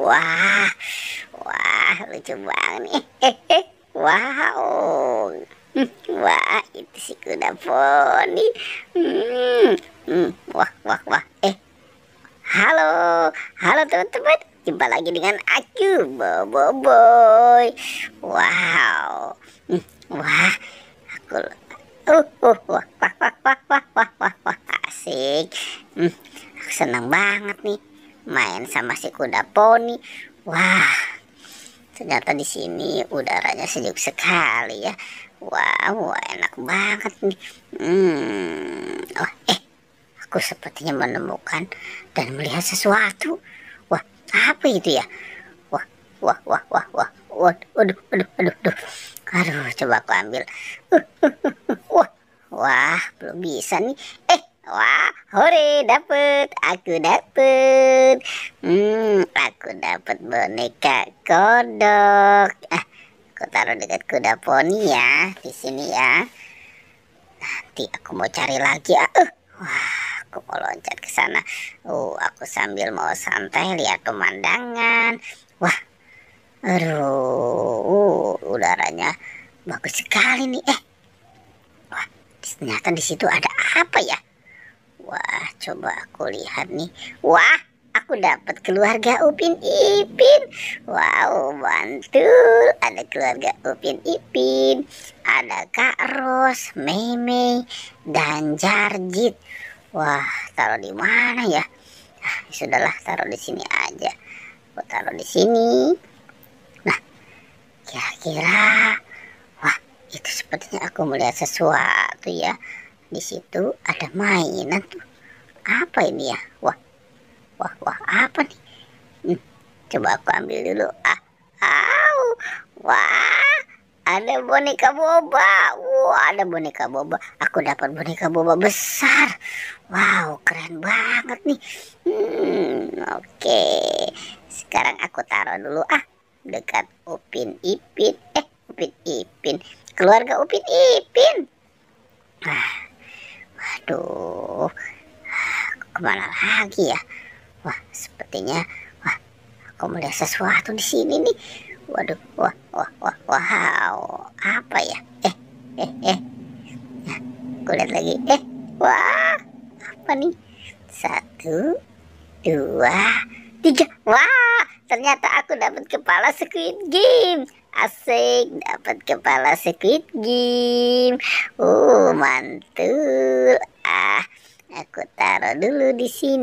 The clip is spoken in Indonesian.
Wah, wah, lucu banget nih. Wow. Wah, itu si kuda poni. Wah, wah, wah. Halo, halo teman-teman. Jumpa lagi dengan aku, Bobo Boy. Wow. Wah, aku wah, wah, wah, wah, wah, wah, wah, wah, wah, asik. Aku senang banget nih main sama si kuda poni. Wah, ternyata di sini udaranya sejuk sekali ya. Wah, wah, enak banget nih. Oh, aku sepertinya menemukan dan melihat sesuatu. Wah, apa itu ya? Wah, wah, wah, wah, wah. Waduh, aduh, aduh, aduh. Aduh, coba aku ambil. Wah, wah, belum bisa nih. Wah, hore, dapet. Aku dapet. Aku dapet boneka kodok. Aku taruh dekat kuda poni ya, di sini ya. Nanti aku mau cari lagi. Wah, aku mau loncat ke sana. Aku sambil mau santai lihat pemandangan. Wah, aduh, udaranya bagus sekali nih. Wah, ternyata di situ ada apa ya? Wah, coba aku lihat nih. Wah, aku dapat keluarga Upin Ipin. Wow, mantul. Ada keluarga Upin Ipin. Ada Kak Ros, Mei Mei, dan Jarjit. Wah, taruh di mana ya? Sudahlah, taruh di sini aja. Aku taruh di sini. Nah, kira-kira, wah, itu sepertinya aku melihat sesuatu ya. Di situ ada mainan tuh. Apa ini ya? Wah, wah, wah, apa nih? Coba aku ambil dulu. Wah, ada boneka boba. Wah, ada boneka boba. Aku dapat boneka boba besar. Wow, keren banget nih. Oke. Sekarang aku taruh dulu dekat Upin Ipin. Upin Ipin. Keluarga Upin Ipin. Waduh, kemana lagi ya? Wah, sepertinya, wah, aku melihat sesuatu di sini nih. Waduh, wah, wah, wah, wow, apa ya? Nah, aku lihat lagi. Wah, apa nih? 1, 2, 3. Wah, ternyata aku dapat kepala Squid Game. Asik, dapat kepala Squid Game. Mantul. Aku taruh dulu di sini.